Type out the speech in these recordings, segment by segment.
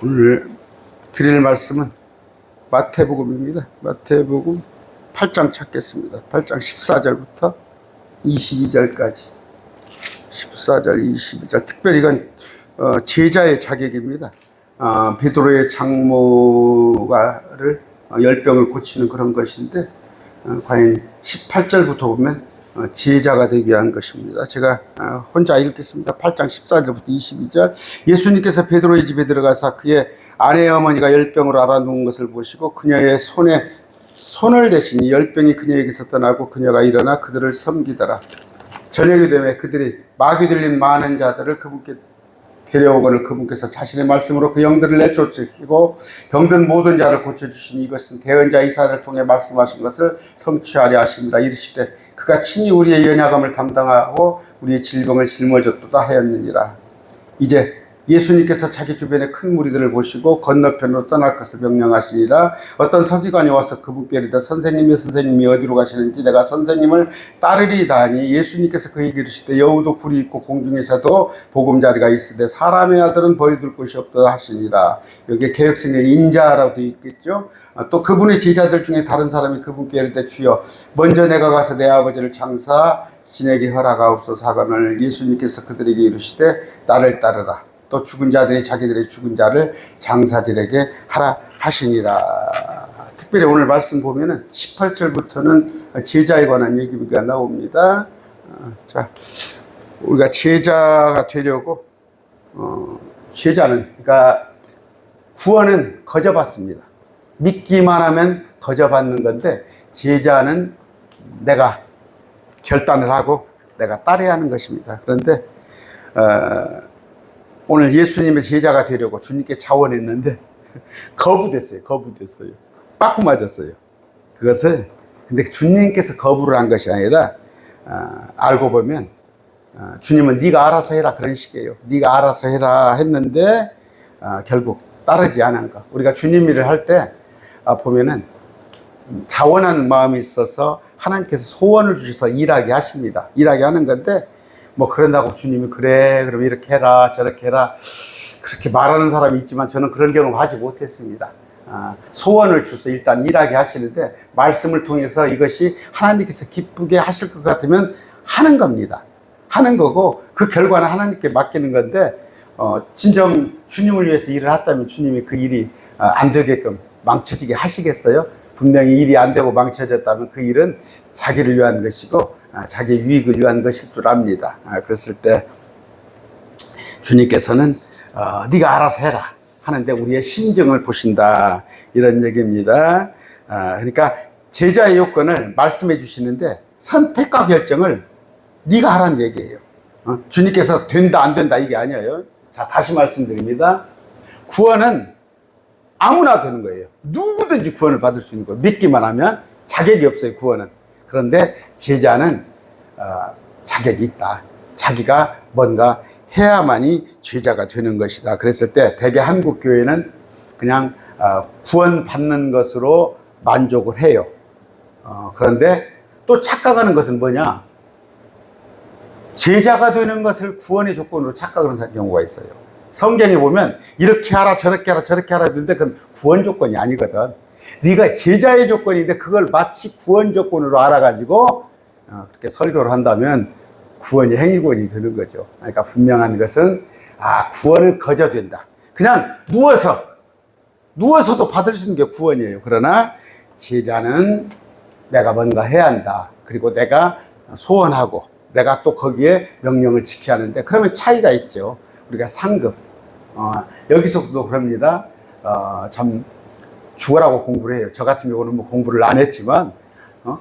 오늘 드릴 말씀은 마태복음입니다. 마태복음 8장 찾겠습니다. 8장 14절부터 22절까지. 14절, 22절. 특별히 이건 제자의 자격입니다. 베드로의 장모가를 열병을 고치는 그런 것인데, 과연 18절부터 보면 제자가 되기 위한 것입니다. 제가 혼자 읽겠습니다. 8장 14절부터 22절. 예수님께서 베드로의 집에 들어가서 그의 아내의 어머니가 열병으로 앓아 누운 것을 보시고 그녀의 손에 손을 대시니 열병이 그녀에게서 떠나고 그녀가 일어나 그들을 섬기더라. 저녁이 되매 그들이 마귀 들린 많은 자들을 그분께 데려오거늘 그분께서 자신의 말씀으로 그 영들을 내쫓으시고 병든 모든 자를 고쳐주시니 이것은 대언자 이사야를 통해 말씀하신 것을 성취하려 하십니다. 이르시되 그가 친히 우리의 연약함을 담당하고 우리의 질병을 짊어졌도다 하였느니라. 이제 예수님께서 자기 주변의 큰 무리들을 보시고 건너편으로 떠날 것을 명령하시니라. 어떤 서기관이 와서 그분께 이르되 선생님이 어디로 가시는지 내가 선생님을 따르리이다 하니 예수님께서 그에게 이르시되 여우도 굴이 있고 공중에서도 보금자리가 있으되 사람의 아들은 버리둘 곳이 없다 하시니라. 여기에 개역성에 인자라도 있겠죠. 또 그분의 제자들 중에 다른 사람이 그분께 이르되 주여 먼저 내가 가서 내 아버지를 장사 신에게 허락하옵소서 하거늘 예수님께서 그들에게 이르시되 나를 따르라. 또 죽은 자들이 자기들의 죽은 자를 장사들에게 하라 하시니라. 특별히 오늘 말씀 보면은 18절부터는 제자에 관한 얘기가 나옵니다. 자, 우리가 제자가 되려고 제자는 그러니까 구원은 거저받습니다. 믿기만 하면 거저받는 건데 제자는 내가 결단을 하고 내가 따라야 하는 것입니다. 그런데 오늘 예수님의 제자가 되려고 주님께 자원했는데 거부됐어요. 빠꾸 맞았어요. 그것을 근데 주님께서 거부를 한 것이 아니라 알고 보면 주님은 네가 알아서 해라 그런 식이에요. 네가 알아서 해라 했는데 결국 따르지 않은 것. 우리가 주님 일을 할 때 보면은 자원하는 마음이 있어서 하나님께서 소원을 주셔서 일하게 하십니다. 일하게 하는 건데 뭐 그런다고 주님이 그래 그럼 이렇게 해라 저렇게 해라 그렇게 말하는 사람이 있지만 저는 그런 경험 하지 못했습니다. 소원을 주셔서 일단 일하게 하시는데 말씀을 통해서 이것이 하나님께서 기쁘게 하실 것 같으면 하는 겁니다. 하는 거고 그 결과는 하나님께 맡기는 건데 진정 주님을 위해서 일을 했다면 주님이 그 일이 안 되게끔 망쳐지게 하시겠어요? 분명히 일이 안 되고 망쳐졌다면 그 일은 자기를 위한 것이고 자기 유익을 위한 것일 줄 압니다. 그랬을 때 주님께서는 네가 알아서 해라 하는데 우리의 심정을 보신다 이런 얘기입니다. 그러니까 제자의 요건을 말씀해 주시는데 선택과 결정을 네가 하라는 얘기예요. 주님께서 된다 안 된다 이게 아니에요. 자, 다시 말씀드립니다. 구원은 아무나 되는 거예요. 누구든지 구원을 받을 수 있는 거예요. 믿기만 하면 자격이 없어요. 구원은. 그런데 제자는 자격이 있다. 자기가 뭔가 해야만이 제자가 되는 것이다. 그랬을 때 대개 한국 교회는 그냥 구원 받는 것으로 만족을 해요. 그런데 또 착각하는 것은 뭐냐? 제자가 되는 것을 구원의 조건으로 착각하는 경우가 있어요. 성경에 보면 이렇게 하라 저렇게 하라 저렇게 하라 했는데 그건 구원 조건이 아니거든. 네가 제자의 조건인데 그걸 마치 구원 조건으로 알아가지고 그렇게 설교를 한다면 구원이 행위구원이 되는 거죠. 그러니까 분명한 것은 구원은 거저된다. 그냥 누워서도 받을 수 있는 게 구원이에요. 그러나 제자는 내가 뭔가 해야 한다. 그리고 내가 소원하고 내가 또 거기에 명령을 지켜야 하는데 그러면 차이가 있죠. 우리가 상급 여기서도 그럽니다. 참 죽으라고 공부를 해요. 저 같은 경우는 뭐 공부를 안 했지만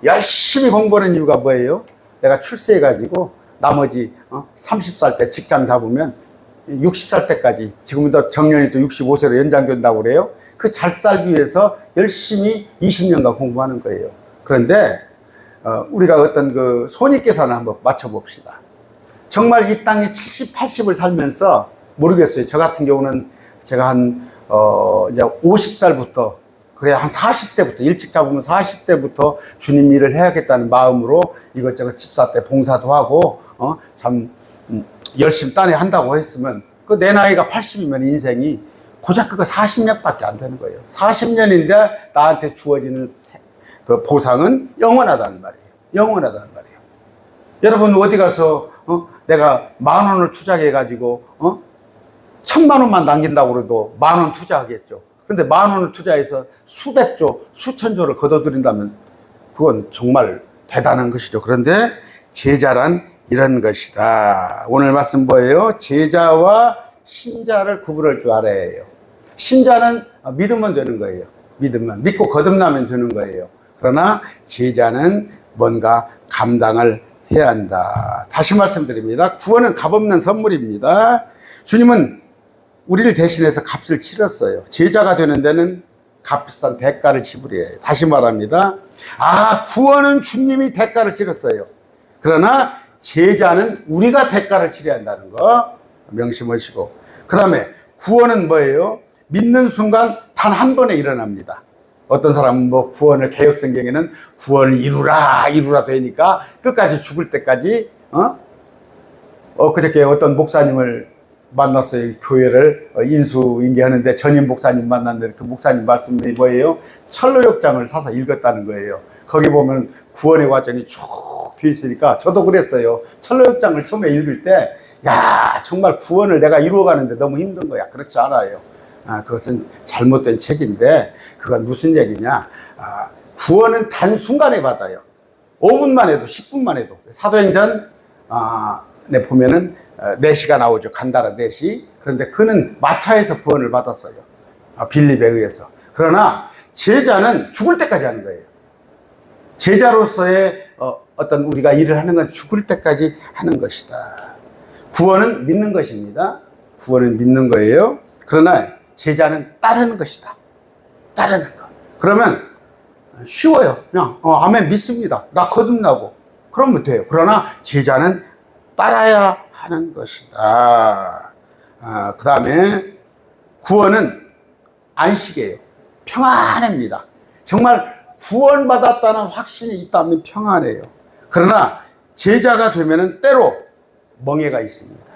열심히 공부하는 이유가 뭐예요? 내가 출세해가지고 나머지 30살 때 직장 잡으면 60살 때까지 지금부터 정년이 또 65세로 연장된다고 그래요. 그 잘 살기 위해서 열심히 20년간 공부하는 거예요. 그런데 우리가 어떤 그 손익계산을 한번 맞춰봅시다. 정말 이 땅에 70, 80을 살면서 모르겠어요. 저 같은 경우는 제가 이제 50살부터 그래 한 40대부터 일찍 잡으면 40대부터 주님 일을 해야겠다는 마음으로 이것저것 집사 때 봉사도 하고 참 열심히 딴에 한다고 했으면 그 내 나이가 80이면 인생이 고작 그거 40년밖에 안 되는 거예요. 40년인데 나한테 주어지는 그 보상은 영원하다는 말이에요. 영원하다는 말이에요. 여러분 어디 가서 내가 10,000원을 투자해 가지고 1,000,000원만 남긴다고 그래도 10,000원 투자하겠죠. 근데 10,000원을 투자해서 수백조, 수천조를 거둬들인다면 그건 정말 대단한 것이죠. 그런데 제자란 이런 것이다. 오늘 말씀 뭐예요? 제자와 신자를 구분할 줄 알아야 해요. 신자는 믿으면 되는 거예요. 믿고 거듭나면 되는 거예요. 그러나 제자는 뭔가 감당을 해야 한다. 다시 말씀드립니다. 구원은 값없는 선물입니다. 주님은 우리를 대신해서 값을 치렀어요. 제자가 되는 데는 값비싼 대가를 지불해야 해요. 다시 말합니다. 구원은 주님이 대가를 치렀어요. 그러나 제자는 우리가 대가를 치러야 한다는 거 명심하시고, 그 다음에 구원은 뭐예요? 믿는 순간 단 한 번에 일어납니다. 어떤 사람은 뭐 구원을 개혁성경에는 구원을 이루라 되니까 끝까지 죽을 때까지 그저께 어떤 목사님을 만났어요. 교회를 인수인계하는데 전임 목사님 만났는데 그 목사님 말씀이 뭐예요? 철로역장을 사서 읽었다는 거예요. 거기 보면 구원의 과정이 쭉 돼 있으니까 저도 그랬어요. 철로역장을 처음에 읽을 때 정말 구원을 내가 이루어가는데 너무 힘든 거야. 그렇지 않아요. 그것은 잘못된 책인데 그건 무슨 얘기냐? 구원은 단순간에 받아요. 5분만 해도 10분만 해도. 사도행전 보면은 내시가 나오죠. 간다라 내시. 그런데 그는 마차에서 구원을 받았어요. 빌립에 의해서. 그러나 제자는 죽을 때까지 하는 거예요. 제자로서의 어떤 우리가 일을 하는 건 죽을 때까지 하는 것이다. 구원은 믿는 것입니다. 구원은 믿는 거예요. 그러나 제자는 따르는 것이다. 따르는 것. 그러면 쉬워요. 그냥 아멘 믿습니다. 나 거듭나고 그러면 돼요. 그러나 제자는 따라야 하는 것이다. 그 다음에 구원은 안식이에요. 평안합니다. 정말 구원받았다는 확신이 있다면 평안해요. 그러나 제자가 되면은 때로 멍해가 있습니다.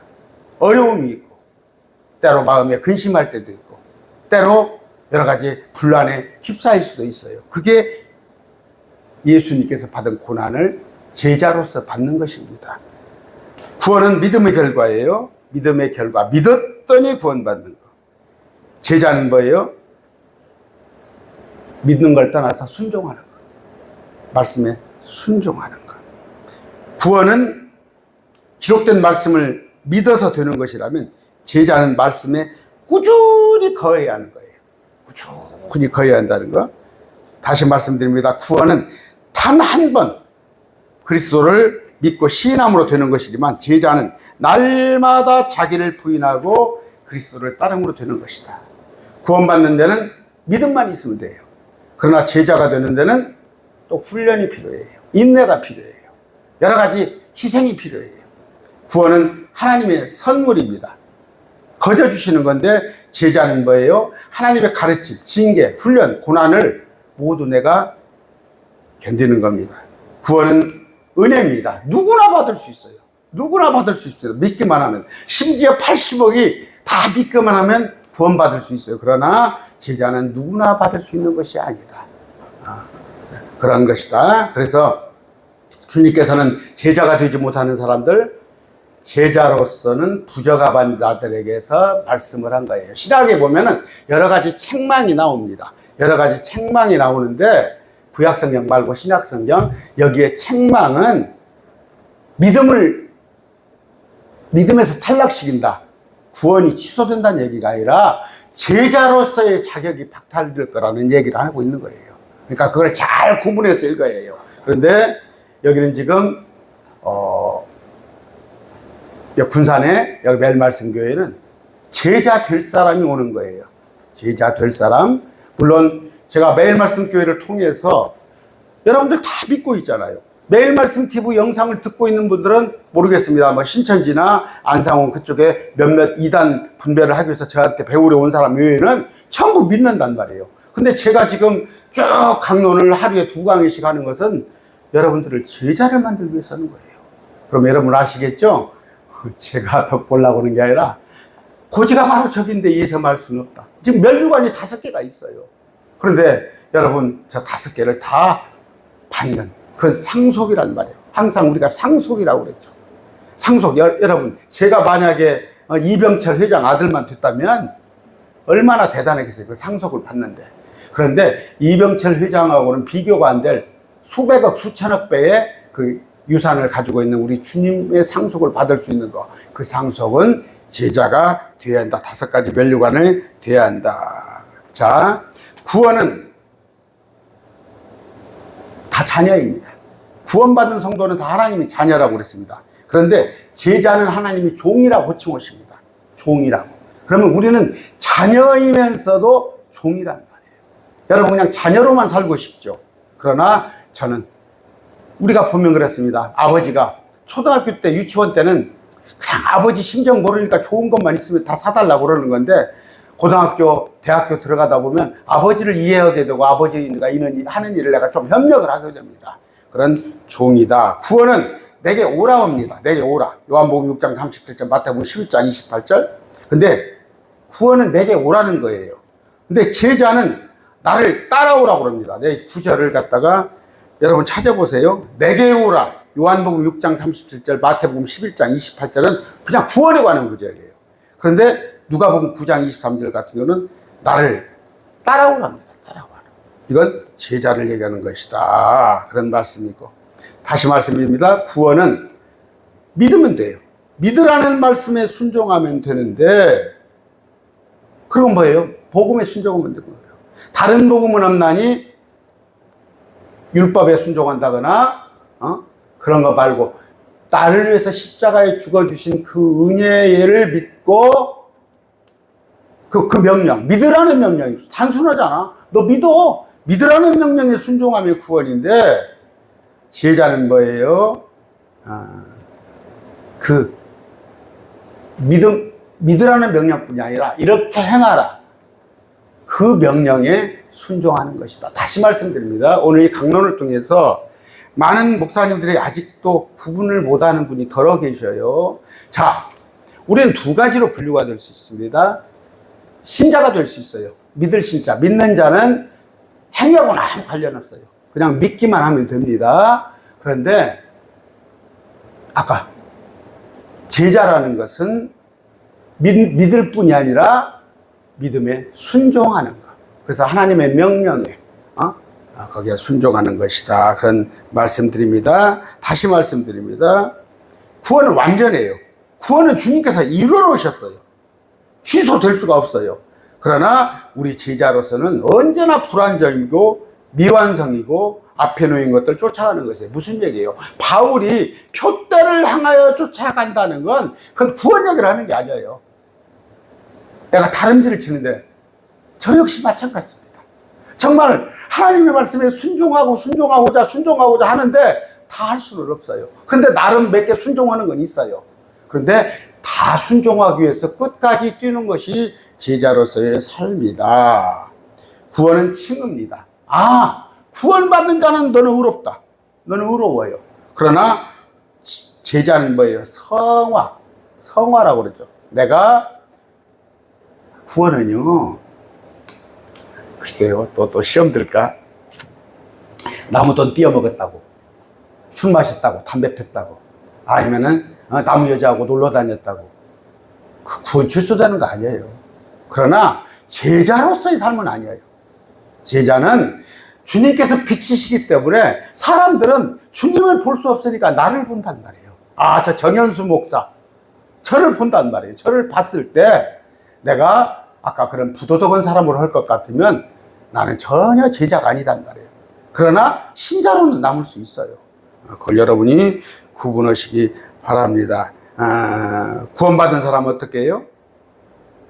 어려움이 있고, 때로 마음에 근심할 때도 있고, 때로 여러 가지 분란에 휩싸일 수도 있어요. 그게 예수님께서 받은 고난을 제자로서 받는 것입니다. 구원은 믿음의 결과예요. 믿음의 결과. 믿었더니 구원받는 거. 제자는 뭐예요? 믿는 걸 떠나서 순종하는 거. 말씀에 순종하는 거. 구원은 기록된 말씀을 믿어서 되는 것이라면 제자는 말씀에 꾸준히 거해야 하는 거예요. 꾸준히 거해야 한다는 거. 다시 말씀드립니다. 구원은 단 한 번 그리스도를 믿고 시인함으로 되는 것이지만 제자는 날마다 자기를 부인하고 그리스도를 따름으로 되는 것이다. 구원받는 데는 믿음만 있으면 돼요. 그러나 제자가 되는 데는 또 훈련이 필요해요. 인내가 필요해요. 여러 가지 희생이 필요해요. 구원은 하나님의 선물입니다. 거저 주시는 건데 제자는 뭐예요? 하나님의 가르침, 징계, 훈련, 고난을 모두 내가 견디는 겁니다. 구원은 은혜입니다. 누구나 받을 수 있어요. 누구나 받을 수 있어요. 믿기만 하면. 심지어 80억이 다 믿기만 하면 구원받을 수 있어요. 그러나 제자는 누구나 받을 수 있는 것이 아니다. 그런 것이다. 그래서 주님께서는 제자가 되지 못하는 사람들, 제자로서는 부적합한 자들에게서 말씀을 한 거예요. 신약에 보면은 여러 가지 책망이 나옵니다. 여러 가지 책망이 나오는데 구약성경 말고 신약성경, 여기에 책망은 믿음에서 탈락시킨다, 구원이 취소된다는 얘기가 아니라 제자로서의 자격이 박탈될 거라는 얘기를 하고 있는 거예요. 그러니까 그걸 잘 구분해서 읽어야 해요. 그런데 여기는 지금 군산에 여기 매일말씀교회는 제자 될 사람이 오는 거예요. 제자 될 사람. 물론 제가 매일말씀교회를 통해서 여러분들 다 믿고 있잖아요. 매일말씀 TV 영상을 듣고 있는 분들은 모르겠습니다. 뭐 신천지나 안상원 그쪽에 몇몇 이단 분배를 하기 위해서 저한테 배우러 온 사람 외에는 전부 믿는단 말이에요. 근데 제가 지금 쭉 강론을 하루에 2강의씩 하는 것은 여러분들을 제자를 만들기 위해서 하는 거예요. 그럼 여러분 아시겠죠? 제가 덕 보려고 하는 게 아니라 고지가 바로 저긴데 예섬할 수는 없다. 지금 멸류관이 5개가 있어요. 그런데 여러분, 저 5개를 다 받는, 그건 상속이란 말이에요. 항상 우리가 상속이라고 그랬죠. 상속. 여러분, 제가 만약에 이병철 회장 아들만 됐다면 얼마나 대단하겠어요. 그 상속을 받는데. 그런데 이병철 회장하고는 비교가 안 될 수백억, 수천억 배의 그 유산을 가지고 있는 우리 주님의 상속을 받을 수 있는 거. 그 상속은 제자가 돼야 한다. 5가지 멸류관을 돼야 한다. 자, 구원은 다 자녀입니다. 구원받은 성도는 다 하나님의 자녀라고 그랬습니다. 그런데 제자는 하나님이 종이라고 호칭하십니다. 종이라고. 그러면 우리는 자녀이면서도 종이란 말이에요. 여러분, 그냥 자녀로만 살고 싶죠. 그러나 저는, 우리가 보면 그랬습니다. 아버지가 초등학교 때, 유치원 때는 그냥 아버지 심정 모르니까 좋은 것만 있으면 다 사달라고 그러는 건데, 고등학교, 대학교 들어가다 보면 아버지를 이해하게 되고 아버지가 하는 일을 내가 좀 협력을 하게 됩니다. 그런 종이다. 구원은 내게 오라옵니다. 내게 오라. 요한복음 6장 37절, 마태복음 11장 28절. 근데 구원은 내게 오라는 거예요. 근데 제자는 나를 따라오라고 그럽니다. 내 구절을 갖다가 여러분 찾아보세요. 내게 오라. 요한복음 6장 37절, 마태복음 11장 28절은 그냥 구원에 관한 구절이에요. 그런데 누가복음 9장 23절 같은 경우는 나를 따라오랍니다. 따라오라. 이건 제자를 얘기하는 것이다. 그런 말씀이고. 다시 말씀드립니다. 구원은 믿으면 돼요. 믿으라는 말씀에 순종하면 되는데, 그건 뭐예요? 복음에 순종하면 되는 거예요. 다른 복음은 없나니 율법에 순종한다거나 그런 거 말고 나를 위해서 십자가에 죽어주신 그 은혜를 믿고 그 명령, 믿으라는 명령이 단순하잖아. 너 믿어. 믿으라는 명령에 순종하면 구원인데, 제자는 뭐예요? 그 믿으라는 명령뿐이 아니라 이렇게 행하라. 그 명령에 순종하는 것이다. 다시 말씀드립니다. 오늘 이 강론을 통해서 많은 목사님들이 아직도 구분을 못하는 분이 더러 계셔요. 자, 우리는 2가지로 분류가 될 수 있습니다. 신자가 될 수 있어요. 믿을 신자. 믿는 자는 행하고는 아무 관련 없어요. 그냥 믿기만 하면 됩니다. 그런데 아까 제자라는 것은 믿을 뿐이 아니라 믿음에 순종하는 것. 그래서 하나님의 명령에 거기에 순종하는 것이다. 그런 말씀드립니다. 다시 말씀드립니다. 구원은 완전해요. 구원은 주님께서 이루어 놓으셨어요. 취소될 수가 없어요. 그러나 우리 제자로서는 언제나 불완전이고 미완성이고 앞에 놓인 것들 쫓아가는 것이에요. 무슨 얘기예요? 바울이 표대를 향하여 쫓아간다는 건 그건 구원역이라고 하는 게 아니에요. 내가 다름질을 치는데 저 역시 마찬가지입니다. 정말 하나님의 말씀에 순종하고자 하는데 다 할 수는 없어요. 그런데 나름 몇 개 순종하는 건 있어요. 그런데 다 순종하기 위해서 끝까지 뛰는 것이 제자로서의 삶이다. 구원은 칭의입니다. 구원받는 자는 너는 의롭다. 너는 의로워요. 그러나 제자는 뭐예요? 성화라고 그러죠. 내가 구원은요, 글쎄요, 또 시험 들까? 나무돈 띄어먹었다고, 술 마셨다고, 담배 폈다고, 아니면은 나무 여자하고 놀러 다녔다고, 그 구원 취소되는 거 아니에요. 그러나 제자로서의 삶은 아니에요. 제자는 주님께서 빛이시기 때문에 사람들은 주님을 볼 수 없으니까 나를 본단 말이에요. 저 정현수 목사, 저를 본단 말이에요. 저를 봤을 때 내가 아까 그런 부도덕한 사람으로 할 것 같으면 나는 전혀 제자가 아니단 말이에요. 그러나 신자로는 남을 수 있어요. 그걸 여러분이 구분하시기 바랍니다. 구원받은 사람은 어떻게 해요?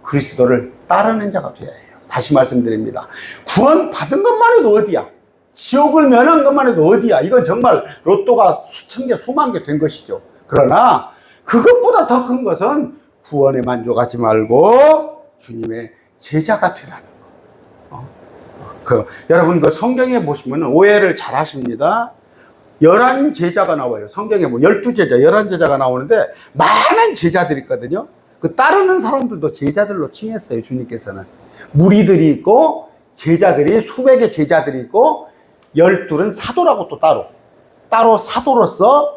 그리스도를 따르는 자가 되어야 해요. 다시 말씀드립니다. 구원받은 것만 해도 어디야? 지옥을 면한 것만 해도 어디야? 이건 정말 로또가 수천 개, 수만 개 된 것이죠. 그러나 그것보다 더 큰 것은 구원에 만족하지 말고 주님의 제자가 되라는 거. 여러분 그 성경에 보시면 오해를 잘 하십니다. 11 제자가 나와요. 성경에 12제자, 11 제자가 나오는데 많은 제자들이 있거든요. 그 따르는 사람들도 제자들로 칭했어요. 주님께서는 무리들이 있고 제자들이 수백의 제자들이 있고 12은 사도라고 또 따로 사도로서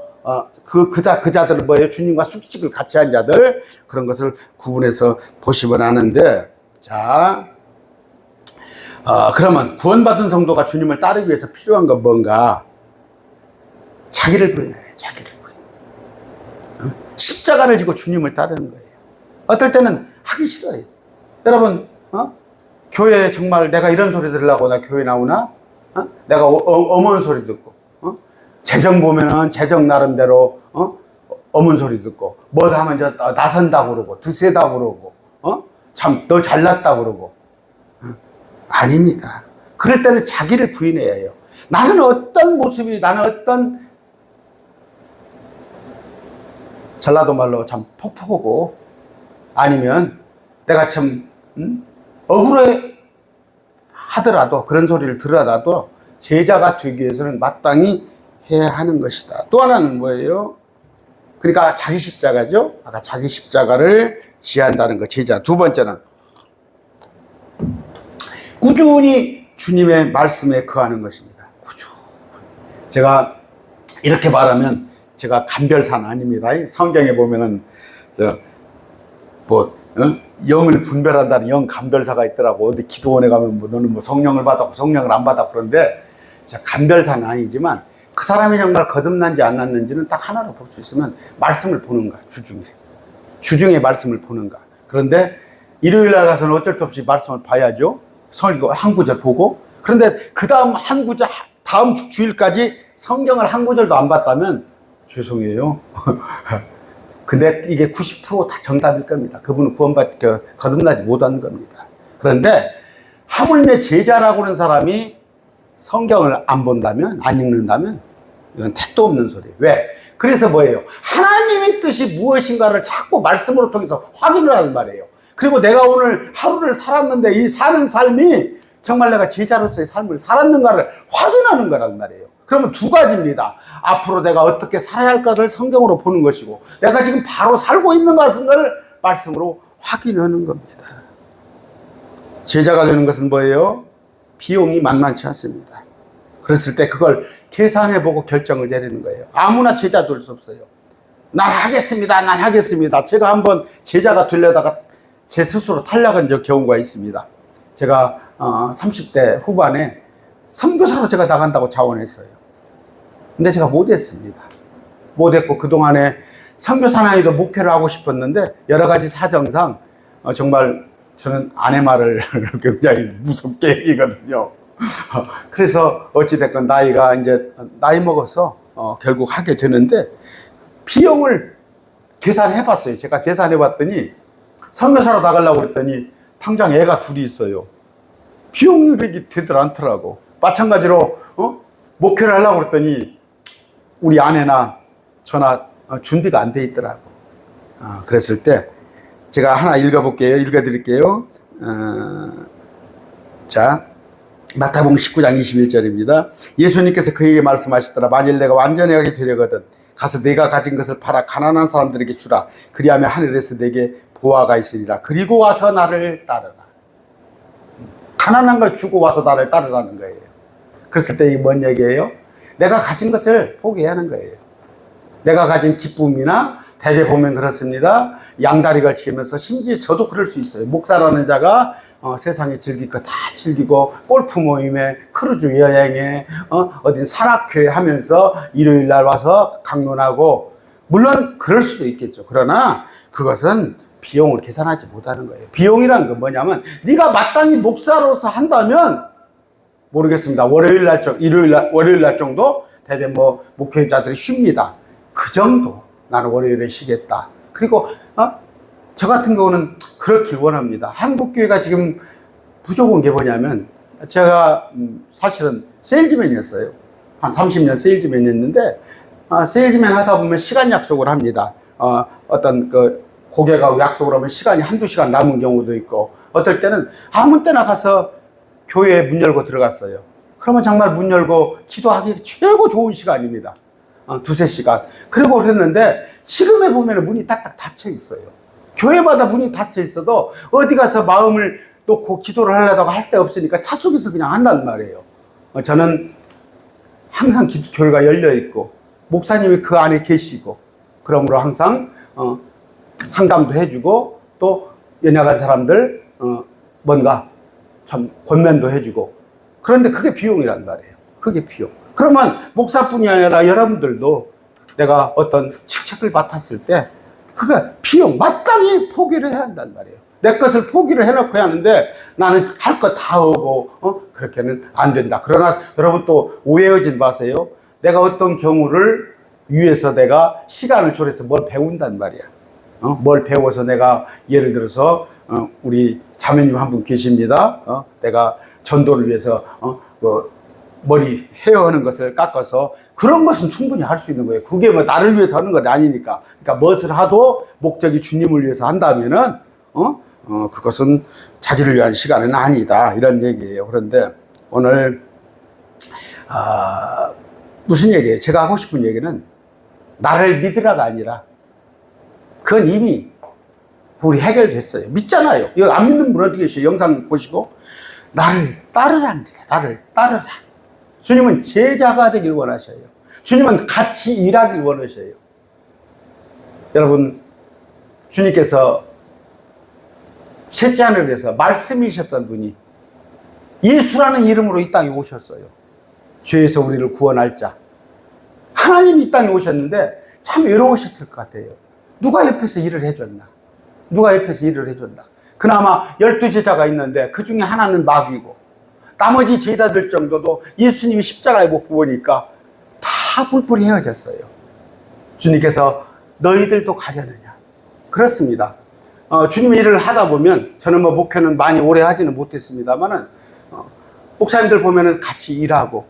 그 자들은 뭐예요? 주님과 숙식을 같이 한 자들, 그런 것을 구분해서 보시면 아는데, 자, 그러면 구원받은 성도가 주님을 따르기 위해서 필요한 건 뭔가? 자기를 부인해요. 자기를 부인. 십자가를 지고 주님을 따르는 거예요. 어떨 때는 하기 싫어요. 여러분, 교회에 정말 내가 이런 소리 들으려고 나 교회 나오나? 내가 어머니 소리 듣고, 재정 보면은 재정 나름대로, 어머니 소리 듣고, 뭐 하면 나선다고 그러고, 드세다고 그러고, 참, 너 잘났다고 그러고. 아닙니다. 그럴 때는 자기를 부인해야 해요. 나는 어떤 모습이, 나는 어떤, 전라도 말로 참 폭포고, 아니면 내가 참, 억울해 하더라도, 그런 소리를 들으라도 제자가 되기 위해서는 마땅히 해야 하는 것이다. 또 하나는 뭐예요? 그러니까 자기 십자가죠. 아까 자기 십자가를 지한다는 것, 제자. 두 번째는 꾸준히 주님의 말씀에 거하는 것입니다. 꾸준히. 제가 이렇게 말하면 제가 감별사는 아닙니다. 성경에 보면은 영을 분별한다는 영 감별사가 있더라고. 어디 기도원에 가면 너는 뭐 성령을 받았고 성령을 안 받았고. 그런데 제가 감별사는 아니지만 그 사람이 정말 거듭난지 안 났는지는 딱 하나로 볼 수 있으면 말씀을 보는가, 주중에 말씀을 보는가. 그런데 일요일 날 가서는 어쩔 수 없이 말씀을 봐야죠. 설교 한 구절 보고. 그런데 그 다음 한 구절, 다음 주일까지 성경을 한 구절도 안 봤다면 죄송해요. 근데 이게 90%다 정답일 겁니다. 그분은 거듭나지 못한 겁니다. 그런데 하물며 제자라고 하는 사람이 성경을 안 본다면, 안 읽는다면 이건 택도 없는 소리예요. 왜? 그래서 뭐예요? 하나님의 뜻이 무엇인가를 자꾸 말씀으로 통해서 확인을 하는 말이에요. 그리고 내가 오늘 하루를 살았는데 이 사는 삶이 정말 내가 제자로서의 삶을 살았는가를 확인하는 거란 말이에요. 그러면 두 가지입니다. 앞으로 내가 어떻게 살아야 할까를 성경으로 보는 것이고, 내가 지금 바로 살고 있는 것을 말씀으로 확인하는 겁니다. 제자가 되는 것은 뭐예요? 비용이 만만치 않습니다. 그랬을 때 그걸 계산해보고 결정을 내리는 거예요. 아무나 제자 될 수 없어요. 난 하겠습니다. 제가 한번 제자가 되려다가 제 스스로 탈락한 경우가 있습니다. 제가 30대 후반에 선교사로 제가 나간다고 자원했어요. 근데 제가 못했습니다. 못했고 그동안에 선교사나이도 목회를 하고 싶었는데 여러 가지 사정상 정말 저는 아내 말을 굉장히 무섭게 얘기거든요. 그래서 어찌됐건 나이 먹어서 결국 하게 되는데, 비용을 계산해 봤어요. 제가 계산해 봤더니 선교사로 나가려고 했더니 당장 애가 둘이 있어요. 비용이 되들 않더라고. 마찬가지로 목회를 하려고 했더니 우리 아내나 저나 준비가 안 돼 있더라고. 그랬을 때 제가 하나 읽어드릴게요. 자, 마태복음 19장 21절입니다. 예수님께서 그에게 말씀하시더라. 만일 내가 완전하게 되려거든 가서 내가 가진 것을 팔아 가난한 사람들에게 주라. 그리하면 하늘에서 내게 보화가 있으리라. 그리고 와서 나를 따르라. 가난한 걸 주고 와서 나를 따르라는 거예요. 그랬을 때 이게 뭔 얘기예요? 내가 가진 것을 포기하는 거예요. 내가 가진 기쁨이나, 대개 보면 그렇습니다. 양다리 걸치면서, 심지어 저도 그럴 수 있어요. 목사라는 자가 세상에 즐길 거 다 즐기고, 골프 모임에, 크루즈 여행에, 어딘 산악회 하면서 일요일 날 와서 강론하고, 물론 그럴 수도 있겠죠. 그러나 그것은 비용을 계산하지 못하는 거예요. 비용이란 건 뭐냐면, 네가 마땅히 목사로서 한다면 모르겠습니다. 월요일 날 정도 대개 목회자들이 쉽니다. 그 정도 나는 월요일에 쉬겠다. 그리고 저 같은 경우는 그렇길 원합니다. 한국교회가 지금 부족한 게 뭐냐면, 제가 사실은 세일즈맨이었어요. 한 30년 세일즈맨이었는데, 세일즈맨 하다 보면 시간 약속을 합니다. 어떤 고객하고 약속을 하면 시간이 한두 시간 남은 경우도 있고, 어떨 때는 아무 때나 가서 교회에 문 열고 들어갔어요. 그러면 정말 문 열고 기도하기 최고 좋은 시간입니다. 두세 시간. 그리고 그랬는데 지금에 보면 문이 딱딱 닫혀 있어요. 교회마다 문이 닫혀 있어도 어디 가서 마음을 놓고 기도를 하려다가 할 데 없으니까 차 속에서 그냥 한단 말이에요. 저는 항상 교회가 열려 있고 목사님이 그 안에 계시고 그러므로 항상 상담도 해주고 또 연약한 사람들 뭔가 참 권면도 해주고 그런데 그게 비용이란 말이에요. 그게 비용. 그러면 목사뿐이 아니라 여러분들도 내가 어떤 직책을 맡았을 때 그게 비용 마땅히 포기를 해야 한단 말이에요. 내 것을 포기를 해놓고 하는데 나는 할 거 다 하고 그렇게는 안 된다. 그러나 여러분 또 오해하지 마세요. 내가 어떤 경우를 위해서 내가 시간을 초래해서 뭘 배운단 말이야. 뭘 배워서 내가 예를 들어서 우리 자매님 한 분 계십니다. 내가 전도를 위해서 머리 헤어하는 것을 깎아서 그런 것은 충분히 할 수 있는 거예요. 그게 뭐 나를 위해서 하는 건 아니니까. 그러니까 무엇을 하도 목적이 주님을 위해서 한다면은 그것은 자기를 위한 시간은 아니다 이런 얘기예요. 그런데 오늘 무슨 얘기예요? 제가 하고 싶은 얘기는 나를 믿으라가 아니라 그건 이미 우리 해결됐어요. 믿잖아요. 이거 안 믿는 분 어디 계세요? 영상 보시고 나를 따르랍니다. 나를 따르라. 주님은 제자가 되길 원하셔요. 주님은 같이 일하길 원하셔요. 여러분, 주님께서 셋째 하늘에서 말씀이셨던 분이 예수라는 이름으로 이 땅에 오셨어요. 죄에서 우리를 구원할 자. 하나님이 이 땅에 오셨는데 참 외로우셨을 것 같아요. 누가 옆에서 일을 해줬나? 누가 옆에서 일을 해줬나? 그나마 12제자가 있는데 그 중에 하나는 마귀고 나머지 제자들 정도도 예수님이 십자가에 못 보니까 다 뿔뿔이 헤어졌어요. 주님께서 너희들도 가려느냐? 그렇습니다. 주님의 일을 하다 보면 저는 뭐 목회는 많이 오래 하지는 못했습니다만은 목사님들 보면은 같이 일하고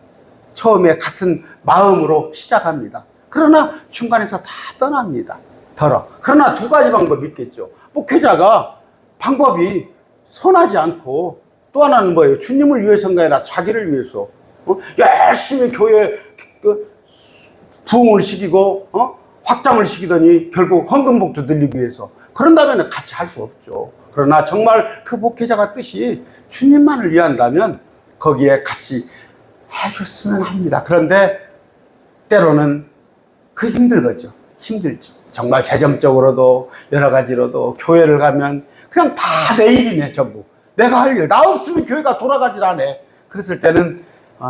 처음에 같은 마음으로 시작합니다. 그러나 중간에서 다 떠납니다. 그러나 두 가지 방법이 있겠죠. 목회자가 방법이 선하지 않고 또 하나는 뭐예요? 주님을 위해서가 아니라 자기를 위해서 열심히 교회 부흥을 시키고 확장을 시키더니 결국 헌금복도 늘리기 위해서 그런다면 같이 할 수 없죠. 그러나 정말 그 목회자가 뜻이 주님만을 위한다면 거기에 같이 해줬으면 합니다. 그런데 때로는 그 힘들죠. 힘들죠. 정말 재정적으로도 여러 가지로도 교회를 가면 그냥 다 내 일이네 전부. 내가 할 일. 나 없으면 교회가 돌아가질 않아. 그랬을 때는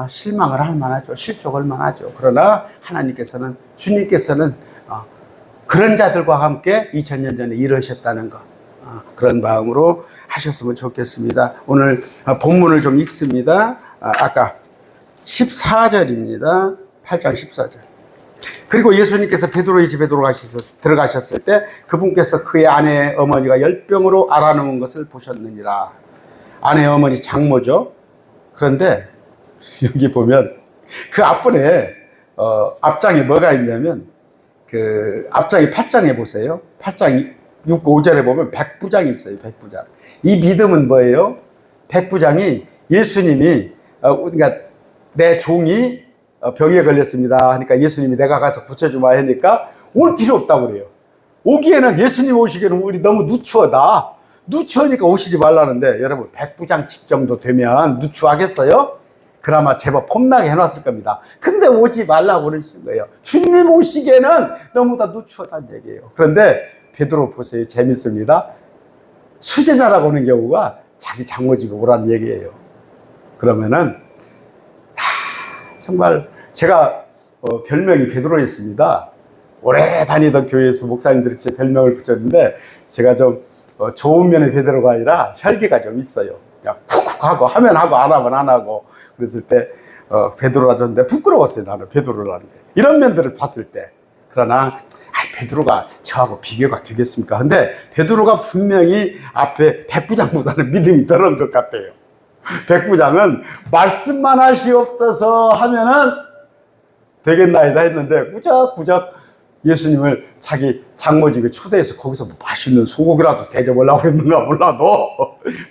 실망을 할 만하죠. 실족할 만하죠. 그러나 하나님께서는 주님께서는 그런 자들과 함께 2000년 전에 일하셨다는 것. 그런 마음으로 하셨으면 좋겠습니다. 오늘 본문을 좀 읽습니다. 아까 14절입니다. 8장 14절. 그리고 예수님께서 베드로의 집에 들어가셨을 때 그분께서 그의 아내의 어머니가 열병으로 앓아누운 것을 보셨느니라. 아내의 어머니 장모죠. 그런데 여기 보면 그 앞번에 앞장에 뭐가 있냐면 그 앞장에 8장에 보세요. 8장 6, 5절에 보면 백부장이 있어요. 백부장. 이 믿음은 뭐예요? 백부장이 예수님이 그러니까 내 종이 병에 걸렸습니다 하니까 예수님이 내가 가서 고쳐주마 하니까 올 필요 없다고 그래요. 오기에는 예수님 오시기에는 우리 너무 누추하다. 누추하니까 오시지 말라는데 여러분 백부장 집 정도 되면 누추하겠어요? 그나마 제법 폼나게 해놨을 겁니다. 근데 오지 말라고 그러신 거예요. 주님 오시기에는 너무나 누추하다는 얘기예요. 그런데 베드로 보세요. 재밌습니다. 수제자라고 하는 경우가 자기 장모집에 오라는 얘기예요. 그러면은 정말 제가 별명이 베드로였습니다. 오래 다니던 교회에서 목사님들이 제 별명을 붙였는데 제가 좀 좋은 면의 베드로가 아니라 혈기가 좀 있어요. 그냥 쿡쿡 하고 하면 하고 안 하면 안 하고 그랬을 때 베드로라 줬는데 부끄러웠어요. 나는 베드로라는 게. 이런 면들을 봤을 때. 그러나 베드로가 저하고 비교가 되겠습니까? 근데 베드로가 분명히 앞에 백부장보다는 믿음이 덜한 것 같아요. 백부장은 말씀만 하시옵소서 하면은 되겠나이다 했는데 꾸작꾸작 예수님을 자기 장모집에 초대해서 거기서 맛있는 소고기라도 대접하려고 했는가 몰라도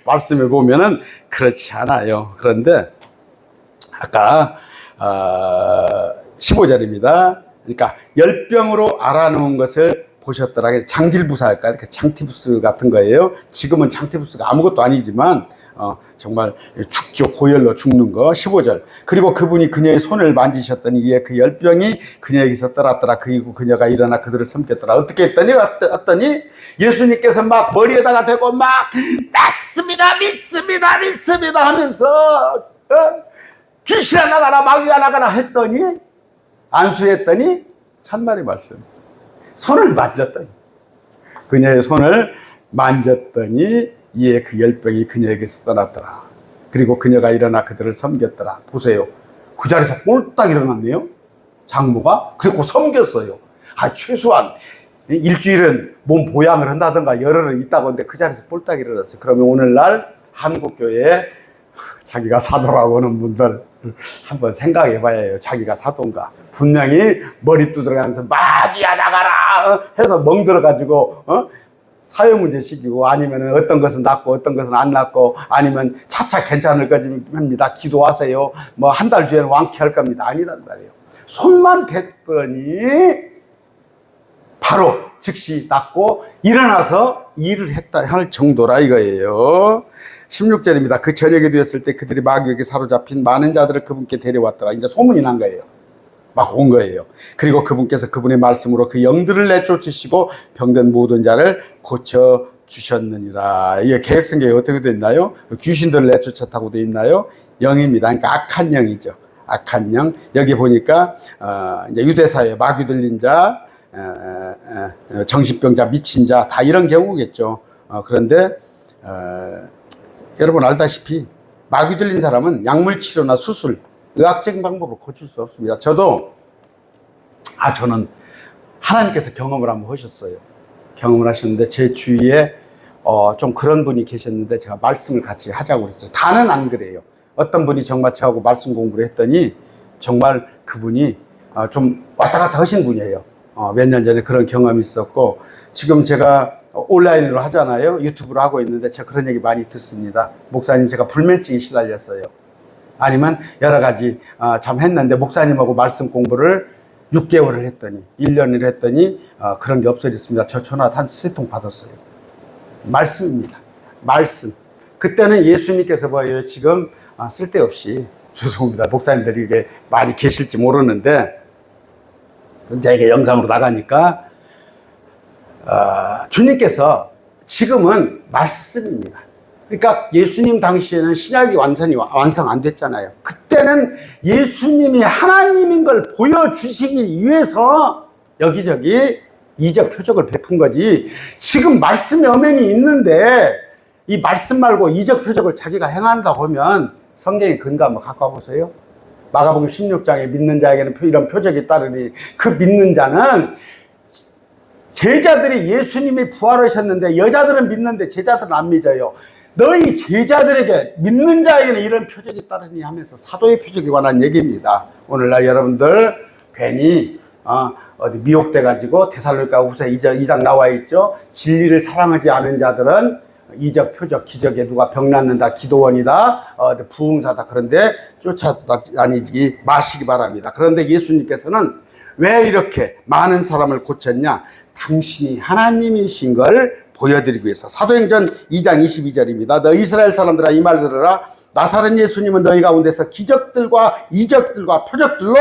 말씀해 보면은 그렇지 않아요. 그런데 아까 15절입니다. 그러니까 열병으로 앓아누운 것을 보셨더라. 장질부사할까? 이렇게 장티부스 같은 거예요. 지금은 장티부스가 아무것도 아니지만, 정말 죽죠. 고열로 죽는 거. 15절. 그리고 그분이 그녀의 손을 만지셨더니 이에 그 열병이 그녀에게서 떠났더라. 그리고 그녀가 일어나 그들을 섬겼더라. 어떻게 했더니 예수님께서 막 머리에다가 대고 막 믿습니다, 믿습니다, 믿습니다 하면서 귀신아 나가라, 마귀야 나가라 했더니, 안수했더니 천만의 말씀. 손을 만졌더니, 그녀의 손을 만졌더니 이에 그 열병이 그녀에게서 떠났더라. 그리고 그녀가 일어나 그들을 섬겼더라. 보세요. 그 자리에서 꼴딱 일어났네요. 장모가. 그리고 섬겼어요. 최소한 일주일은 몸 보양을 한다든가 열흘은 있다고 하는데 그 자리에서 꼴딱 일어났어요. 그러면 오늘날 한국교회에 자기가 사도라고 하는 분들 한번 생각해 봐야 해요. 자기가 사도인가. 분명히 머리 두드려가면서 마귀야 나가라 해서 멍들어가지고 사회문제 시키고, 아니면 어떤 것은 낫고 어떤 것은 안 낫고, 아니면 차차 괜찮을 겁니다. 기도하세요. 뭐 한 달 뒤에는 완쾌할 겁니다. 아니란 말이에요. 손만 댔더니 바로 즉시 낫고 일어나서 일을 했다 할 정도라 이거예요. 16절입니다. 그 저녁이 되었을 때 그들이 마귀에게 사로잡힌 많은 자들을 그분께 데려왔더라. 이제 소문이 난 거예요. 막 온 거예요. 그리고 그분께서 그분의 말씀으로 그 영들을 내쫓으시고 병든 모든 자를 고쳐 주셨느니라. 이게 개혁성경에 어떻게 되어 있나요? 귀신들을 내쫓았다고 되어 있나요? 영입니다. 그러니까 악한 영이죠. 악한 영. 여기 보니까 이제 유대사회 마귀 들린 자, 정신병자, 미친 자, 다 이런 경우겠죠. 그런데 여러분 알다시피 마귀 들린 사람은 약물 치료나 수술, 의학적인 방법으로 고칠 수 없습니다. 저는 하나님께서 경험을 한번 하셨어요. 경험을 하셨는데 제 주위에 좀 그런 분이 계셨는데 제가 말씀을 같이 하자고 그랬어요. 다는 안 그래요. 어떤 분이 정말 저하고 말씀 공부를 했더니 정말 그분이 좀 왔다 갔다 하신 분이에요. 몇 년 전에 그런 경험이 있었고, 지금 제가 온라인으로 하잖아요. 유튜브로 하고 있는데 제가 그런 얘기 많이 듣습니다. 목사님, 제가 불면증에 시달렸어요. 아니면 여러 가지 참 했는데 목사님하고 말씀 공부를 6개월을 했더니 1년을 했더니 그런 게 없어졌습니다. 저 전화 한 3통 받았어요. 말씀입니다. 말씀. 그때는 예수님께서 뭐예요? 지금 쓸데없이, 죄송합니다. 목사님들이 이게 많이 계실지 모르는데 이제 이게 영상으로 나가니까 주님께서 지금은 말씀입니다. 그러니까 예수님 당시에는 신약이 완전히 완성 안 됐잖아요. 그때는 예수님이 하나님인 걸 보여주시기 위해서 여기저기 이적 표적을 베푼 거지, 지금 말씀의 엄연히 있는데 이 말씀 말고 이적 표적을 자기가 행한다고 하면 성경의 근거 한번 갖고 와보세요. 마가복음 16장에 믿는 자에게는 이런 표적이 따르니, 그 믿는 자는 제자들이 예수님이 부활하셨는데 여자들은 믿는데 제자들은 안 믿어요. 너희 제자들에게, 믿는 자에게는 이런 표적이 따르니 하면서 사도의 표적에 관한 얘기입니다. 오늘날 여러분들 괜히 어디 미혹돼 가지고 데살로니가후서 2장 나와 있죠. 진리를 사랑하지 않은 자들은 이적 표적 기적에 누가 병 낫는다, 기도원이다, 부흥사다, 그런데 쫓아다니지 마시기 바랍니다. 그런데 예수님께서는 왜 이렇게 많은 사람을 고쳤냐? 당신이 하나님이신 걸 보여드리기 위해서. 사도행전 2장 22절입니다. 너 이스라엘 사람들아, 이 말 들으라. 나사렛 예수님은 너희 가운데서 기적들과 이적들과 표적들로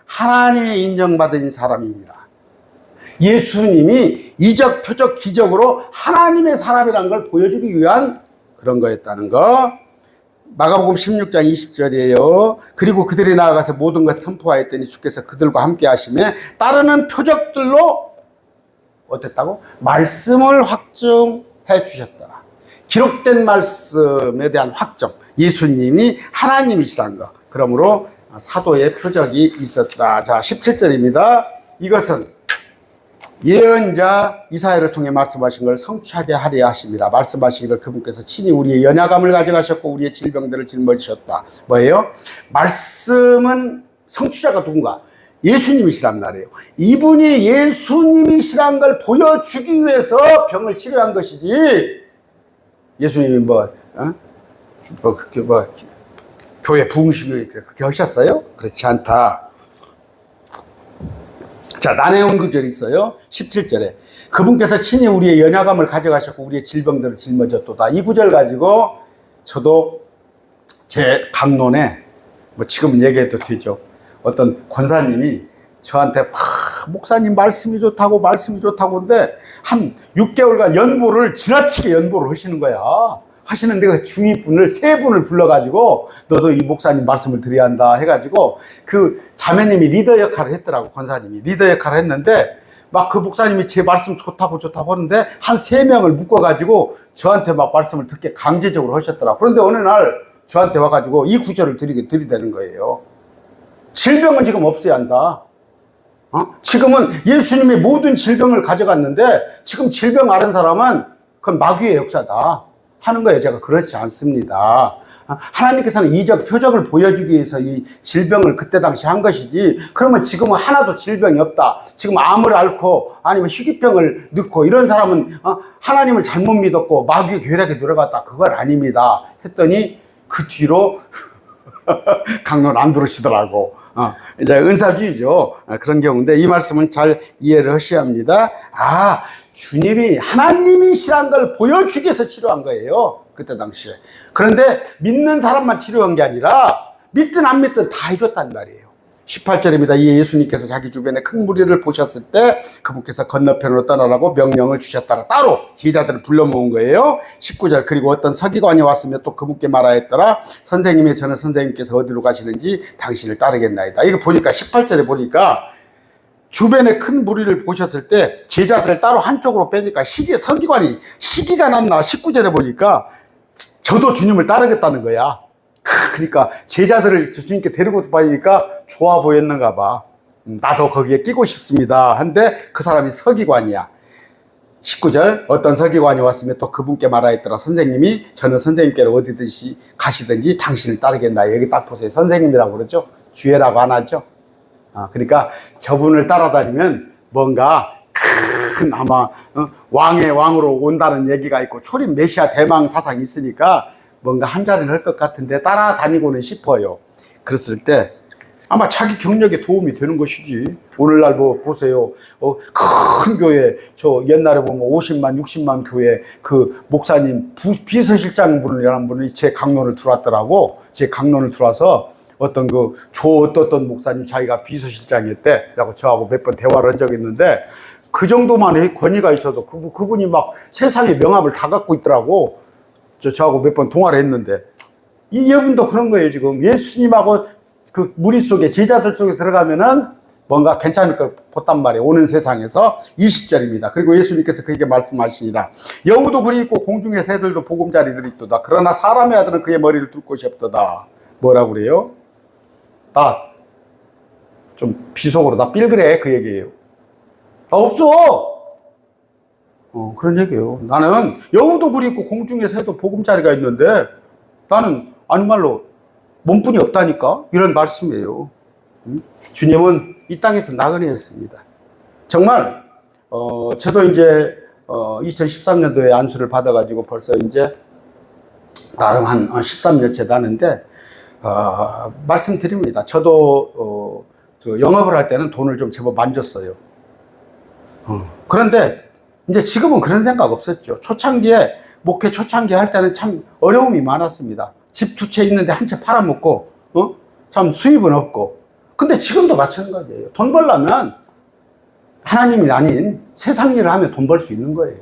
하나님의 인정받은 사람입니다. 예수님이 이적, 표적, 기적으로 하나님의 사람이라는 걸 보여주기 위한 그런 거였다는 거. 마가복음 16장 20절이에요. 그리고 그들이 나아가서 모든 것을 선포하였더니 주께서 그들과 함께 하시며 따르는 표적들로 어땠다고? 말씀을 확증해 주셨더라. 기록된 말씀에 대한 확정. 예수님이 하나님이시라는 거. 그러므로 사도의 표적이 있었다. 자, 17절입니다. 이것은 예언자 이사야를 통해 말씀하신 걸 성취하게 하려 하심이라. 말씀하시기를 그분께서 친히 우리의 연약함을 가져가셨고 우리의 질병들을 짊어지셨다. 뭐예요? 말씀은 성취자가 누군가? 예수님이시란 말이에요. 이분이 예수님이시란 걸 보여주기 위해서 병을 치료한 것이지, 예수님이 교회 부흥식을 그렇게 하셨어요? 그렇지 않다. 자, 나네온 구절이 있어요. 17절에. 그분께서 친히 우리의 연약함을 가져가셨고 우리의 질병들을 짊어졌도다. 이 구절 가지고 저도 제 강론에 뭐 지금 얘기해도 되죠. 어떤 권사님이 저한테 목사님 말씀이 좋다고 근데 한 6개월간 연보를 지나치게 연보를 하시는 거야. 하시는데 그 주위 분을 3분을 불러가지고 너도 이 목사님 말씀을 드려야 한다 해가지고 그 자매님이 리더 역할을 했더라고. 권사님이 리더 역할을 했는데 막 그 목사님이 제 말씀 좋다고 하는데 한 3명을 묶어가지고 저한테 막 말씀을 듣게 강제적으로 하셨더라고. 그런데 어느 날 저한테 와가지고 이 구절을 들이대는 거예요. 질병은 지금 없어야 한다. 지금은 예수님이 모든 질병을 가져갔는데 지금 질병 앓은 사람은 그건 마귀의 역사다 하는 거예요. 제가 그렇지 않습니다. 하나님께서는 이적 표적을 보여주기 위해서 이 질병을 그때 당시 한 것이지, 그러면 지금은 하나도 질병이 없다, 지금 암을 앓고 아니면 희귀병을 넣고 이런 사람은 하나님을 잘못 믿었고 마귀의 괴력에 들어갔다, 그건 아닙니다 했더니 그 뒤로 강론 안 들으시더라고. 이제 은사주의죠. 그런 경우인데 이 말씀은 잘 이해를 하셔야 합니다. 주님이 하나님이시란 걸 보여주기 위해서 치료한 거예요. 그때 당시에. 그런데 믿는 사람만 치료한 게 아니라 믿든 안 믿든 다 해줬단 말이에요. 18절입니다. 이에 예수님께서 자기 주변에 큰 무리를 보셨을 때 그분께서 건너편으로 떠나라고 명령을 주셨더라. 따로 제자들을 불러 모은 거예요. 19절. 그리고 어떤 서기관이 왔으며 또 그분께 말하였더라. 선생님이 저는 선생님께서 어디로 가시는지 당신을 따르겠나이다. 이거 보니까 18절에 보니까 주변에 큰 무리를 보셨을 때 제자들을 따로 한쪽으로 빼니까 서기관이 시기가 났나. 19절에 보니까 저도 주님을 따르겠다는 거야. 그러니까 제자들을 주님께 데리고 다니니까 좋아 보였는가 봐. 나도 거기에 끼고 싶습니다 한데 그 사람이 서기관이야. 19절. 어떤 서기관이 왔으면 또 그분께 말하였더라. 선생님이 저는 선생님께로 어디든지 가시든지 당신을 따르겠나. 여기 딱 보세요. 선생님이라고 그러죠. 주예라고 안 하죠. 그러니까 저분을 따라다니면 뭔가 큰 아마 왕의 왕으로 온다는 얘기가 있고 초림 메시아 대망 사상이 있으니까 뭔가 한 자리를 할 것 같은데 따라다니고는 싶어요. 그랬을 때 아마 자기 경력에 도움이 되는 것이지. 오늘날 뭐 보세요. 큰 교회, 저 옛날에 보면 50만, 60만 교회 그 목사님 비서실장 분이라는 분이 제 강론을 들어왔더라고. 제 강론을 들어와서 어떤 어떤 목사님 자기가 비서실장이었대. 라고 저하고 몇 번 대화를 한 적이 있는데 그 정도만의 권위가 있어도 그분이 막 세상의 명함을 다 갖고 있더라고. 저하고 몇 번 통화를 했는데 이 여분도 그런 거예요. 지금 예수님하고 그 무리 속에 제자들 속에 들어가면은 뭔가 괜찮을 걸 봤단 말이에요. 오는 세상에서. 20절입니다. 그리고 예수님께서 그에게 말씀하시니라. 여우도 굴이 있고 공중의 새들도 보금자리들이 있도다. 그러나 사람의 아들은 그의 머리를 둘 곳이 없도다. 뭐라고 그래요? 나 좀 비속어로 나 삘그래 그 얘기예요. 없어. 그런 얘기예요. 나는 여우도 굴이 있고 공중에 새도 보금자리가 있는데 나는 아니 말로 몸뿐이 없다니까, 이런 말씀이에요. 주님은 이 땅에서 나그네였습니다. 정말 저도 이제 2013년도에 안수를 받아가지고 벌써 이제 나름 한 13년째 다는데 말씀드립니다. 저도 영업을 할 때는 돈을 좀 제법 만졌어요. 그런데 이제 지금은 그런 생각 없었죠. 초창기에, 목회 초창기에 할 때는 참 어려움이 많았습니다. 집 2채 있는데 한 채 팔아먹고, 참 수입은 없고. 근데 지금도 마찬가지예요. 돈 벌려면 하나님이 아닌 세상 일을 하면 돈 벌 수 있는 거예요.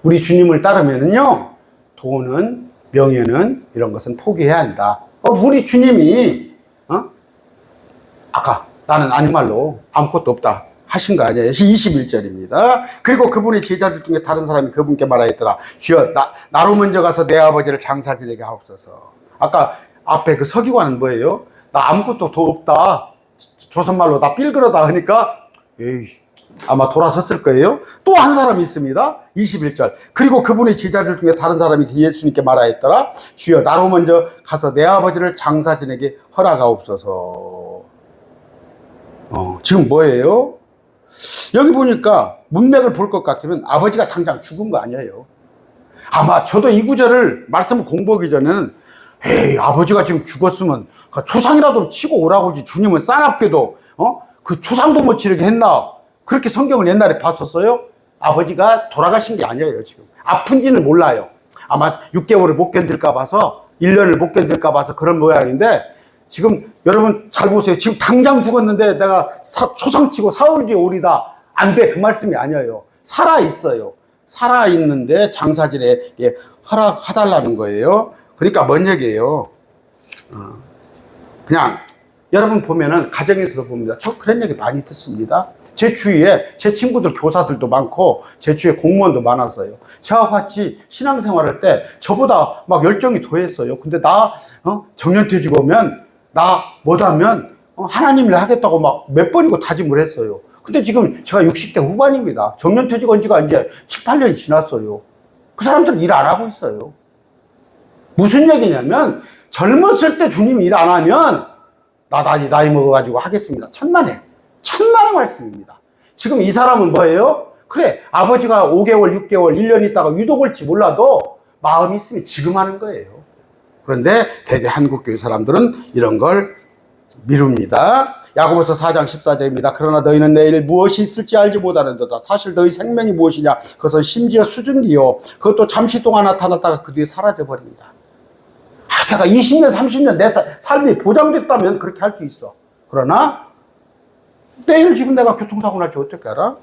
우리 주님을 따르면은요, 돈은, 명예는, 이런 것은 포기해야 한다. 우리 주님이, 아까 나는 아니 말로 아무것도 없다 하신 거 아니에요. 21절입니다. 그리고 그분의 제자들 중에 다른 사람이 그분께 말하였더라. 주여, 나로 먼저 가서 내 아버지를 장사 지내게 하옵소서. 아까 앞에 그 서기관은 뭐예요? 나 아무것도 더 없다. 조선말로 나 삘그러다 하니까 에이, 아마 돌아섰을 거예요. 또 한 사람이 있습니다. 21절. 그리고 그분의 제자들 중에 다른 사람이 예수님께 말하였더라. 주여, 나로 먼저 가서 내 아버지를 장사 지내게 허락하옵소서. 지금 뭐예요? 여기 보니까 문맥을 볼 것 같으면 아버지가 당장 죽은 거 아니에요. 아마 저도 이 구절을 말씀을 공부하기 전에는 에이, 아버지가 지금 죽었으면 초상이라도 치고 오라고 하지, 주님은 싸납게도 그 초상도 못 치르게 했나, 그렇게 성경을 옛날에 봤었어요? 아버지가 돌아가신 게 아니에요, 지금. 아픈지는 몰라요. 아마 6개월을 못 견딜까 봐서, 1년을 못 견딜까 봐서 그런 모양인데, 지금 여러분 잘 보세요. 지금 당장 죽었는데 내가 초상치고 사흘 뒤에 오리다. 안 돼. 그 말씀이 아니에요. 살아있어요. 살아있는데 장사질에 허락해달라는 거예요. 그러니까 뭔 얘기예요? 그냥 여러분 보면은 가정에서도 봅니다. 저 그런 얘기 많이 듣습니다. 제 주위에 제 친구들 교사들도 많고 제 주위에 공무원도 많았어요. 저와 같이 신앙생활할 때 저보다 막 열정이 더했어요. 근데 나 정년퇴직 오면 나 못하면 하나님 일 하겠다고 막 몇 번이고 다짐을 했어요. 근데 지금 제가 60대 후반입니다. 정년퇴직 온 지가 이제 7, 8년이 지났어요. 그 사람들은 일 안 하고 있어요. 무슨 얘기냐면 젊었을 때 주님이 일 안 하면 나이 먹어가지고 하겠습니다. 천만의 말씀입니다. 지금 이 사람은 뭐예요? 그래, 아버지가 5개월, 6개월, 1년 있다가 유독 올지 몰라도 마음이 있으면 지금 하는 거예요. 그런데 대개 한국교회 사람들은 이런 걸 미룹니다. 야고보서 4장 14절입니다. 그러나 너희는 내일 무엇이 있을지 알지 못하는도다. 사실 너희 생명이 무엇이냐? 그것은 심지어 수증기요. 그것도 잠시 동안 나타났다가 그 뒤에 사라져버립니다. 내가 20년, 30년 내 삶이 보장됐다면 그렇게 할 수 있어. 그러나 내일 지금 내가 교통사고 날지 어떻게 알아?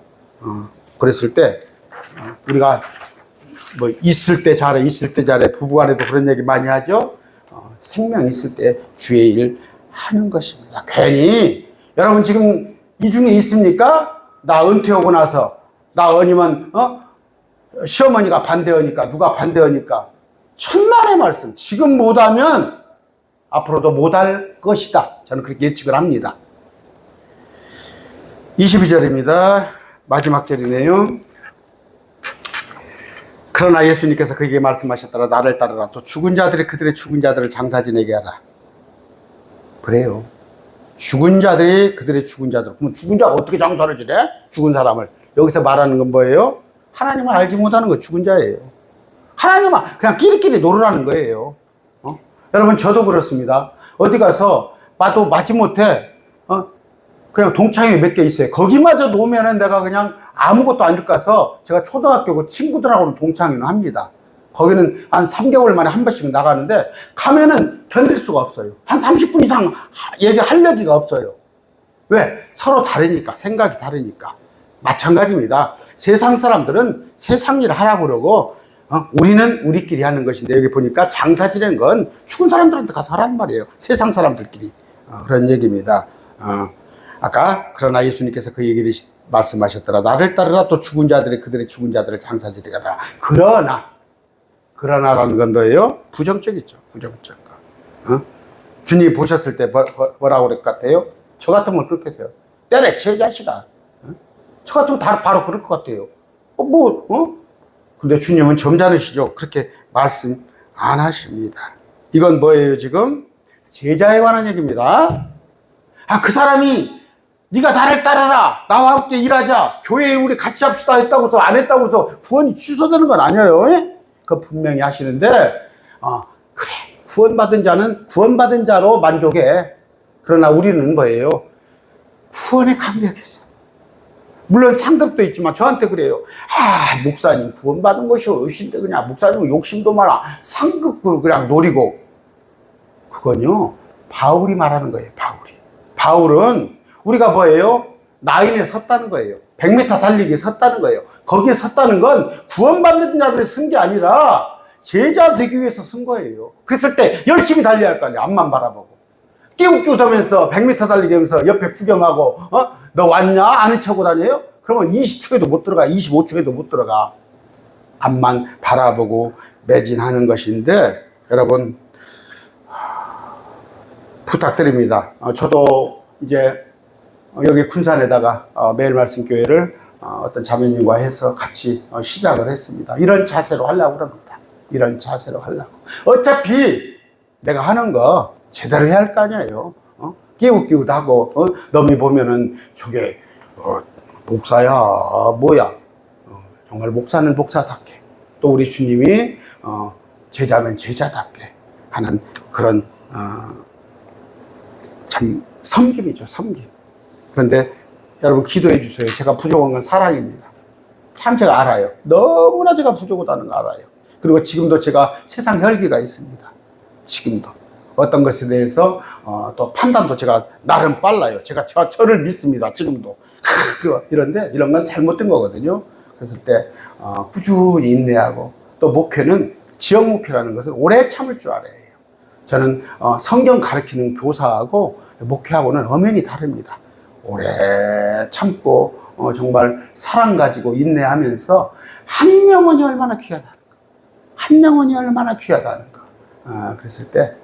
그랬을 때 우리가 뭐 있을 때 잘해 부부간에도 그런 얘기 많이 하죠. 생명 있을 때 주의 일 하는 것입니다. 괜히 여러분 지금 이 중에 있습니까? 나 은퇴하고 나서 나 아니면 시어머니가 반대하니까 누가 반대하니까 천만의 말씀. 지금 못하면 앞으로도 못할 것이다. 저는 그렇게 예측을 합니다. 22절입니다. 마지막 절이네요. 그러나 예수님께서 그에게 말씀하셨더라. 나를 따르라. 또 죽은 자들이 그들의 죽은 자들을 장사 지내게 하라. 그래요. 죽은 자들이 그들의 죽은 자들. 그럼 죽은 자가 어떻게 장사를 지내? 죽은 사람을. 여기서 말하는 건 뭐예요? 하나님을 알지 못하는 거 죽은 자예요. 하나님은 그냥 끼리끼리 놀으라는 거예요. 여러분 저도 그렇습니다. 어디 가서 봐도 마지못해 그냥 동창회 몇 개 있어요. 거기마저 놓으면은 내가 그냥 아무것도 안 줄까 해서 제가 초등학교 친구들하고는 동창회는 합니다. 거기는 한 3개월 만에 한 번씩 나가는데 가면은 견딜 수가 없어요. 한 30분 이상 얘기할 얘기가 없어요. 왜? 서로 다르니까. 생각이 다르니까. 마찬가지입니다. 세상 사람들은 세상 일을 하라고 그러고 우리는 우리끼리 하는 것인데 여기 보니까 장사 지낸 건 죽은 사람들한테 가서 하라는 말이에요. 세상 사람들끼리. 그런 얘기입니다. 아까 그러나 예수님께서 그 얘기를 말씀하셨더라. 나를 따르라. 또 죽은 자들이 그들의 죽은 자들을 장사 지내게 하라. 그러나라는 건 뭐예요? 부정적이죠. 부정적. 주님 보셨을 때 뭐라고 그럴 것 같아요? 저 같으면 그렇게 돼요. 때려쳐 자식아. 저 같으면 바로 그럴 것 같아요. 근데 주님은 점잖으시죠. 그렇게 말씀 안 하십니다. 이건 뭐예요 지금? 제자에 관한 얘기입니다. 그 사람이 네가 나를 따라라. 나와 함께 일하자. 교회에 우리 같이 합시다 했다고 해서 안 했다고 해서 구원이 취소되는 건 아니에요. 그거 분명히 하시는데 그래. 구원받은 자는 구원받은 자로 만족해. 그러나 우리는 뭐예요? 구원에 감격해서. 물론 상급도 있지만 저한테 그래요. 목사님 구원받은 것이 어신데 그냥 목사님은 욕심도 많아. 상급을 그냥 노리고. 그건요. 바울이 말하는 거예요. 바울은 우리가 뭐예요? 라인에 섰다는 거예요. 100m 달리기에 섰다는 거예요. 거기에 섰다는 건 구원받는 자들이 쓴 게 아니라 제자 되기 위해서 쓴 거예요. 그랬을 때 열심히 달려야 할 거 아니에요. 앞만 바라보고. 끼우끼우다면서 100m 달리기 하면서 옆에 구경하고 너 왔냐? 아는 척하고 다녀요? 그러면 20초에도 못 들어가. 25초에도 못 들어가. 앞만 바라보고 매진하는 것인데 여러분 부탁드립니다. 저도 이제 여기 군산에다가 매일 말씀 교회를 어떤 자매님과 해서 같이 시작을 했습니다. 이런 자세로 하려고 그럽니다. 이런 자세로 하려고. 어차피 내가 하는 거 제대로 해야 할 거 아니에요. 끼우끼우도 하고 넘이 보면은 저게 목사야 뭐야. 정말 목사는 목사답게 또 우리 주님이 제자면 제자답게 하는 그런 참 섬김이죠. 섬김. 그런데 여러분 기도해 주세요. 제가 부족한 건 사랑입니다. 참 제가 알아요. 너무나 제가 부족하다는 거 알아요. 그리고 지금도 제가 세상 혈기가 있습니다. 지금도 어떤 것에 대해서 또 판단도 제가 나름 빨라요. 제가 저를 믿습니다. 지금도 이런데 이런 건 잘못된 거거든요. 그랬을 때 꾸준히 인내하고, 또 목회는 지역 목회라는 것은 오래 참을 줄 알아야 해요. 저는 성경 가르치는 교사하고 목회하고는 엄연히 다릅니다. 오래 참고 정말 사랑 가지고 인내하면서 한 영혼이 얼마나 귀하다는 거, 한 영혼이 얼마나 귀하다는 거. 그랬을 때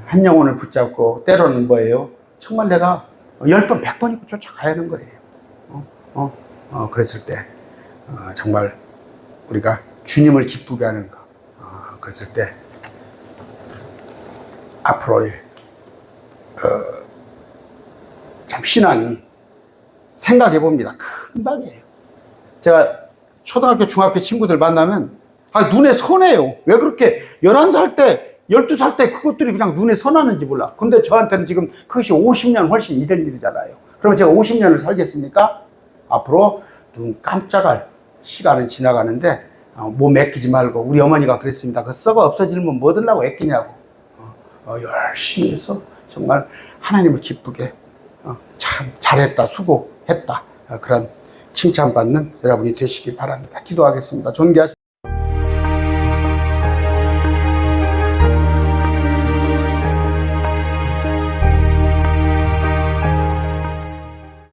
한 영혼을 붙잡고, 때로는 뭐예요? 정말 내가 10번, 100번이고 쫓아가야 하는 거예요. 그랬을 때 정말 우리가 주님을 기쁘게 하는 거. 그랬을 때 앞으로의 참 신앙이 생각해 봅니다. 금방이에요. 제가 초등학교, 중학교 친구들 만나면 눈에 선해요. 왜 그렇게 11살 때, 12살 때 그것들이 그냥 눈에 선하는지 몰라. 근데 저한테는 지금 그것이 50년 훨씬 이전 일이잖아요. 그러면 제가 50년을 살겠습니까? 앞으로 눈 깜짝할 시간은 지나가는데 몸 애끼지 말고, 우리 어머니가 그랬습니다. 그 썩어 없어지면 뭐 들라고 애끼냐고. 열심히 해서 정말 하나님을 기쁘게 참 잘했다, 수고했다, 그런 칭찬받는 여러분이 되시기 바랍니다. 기도하겠습니다. 존귀하신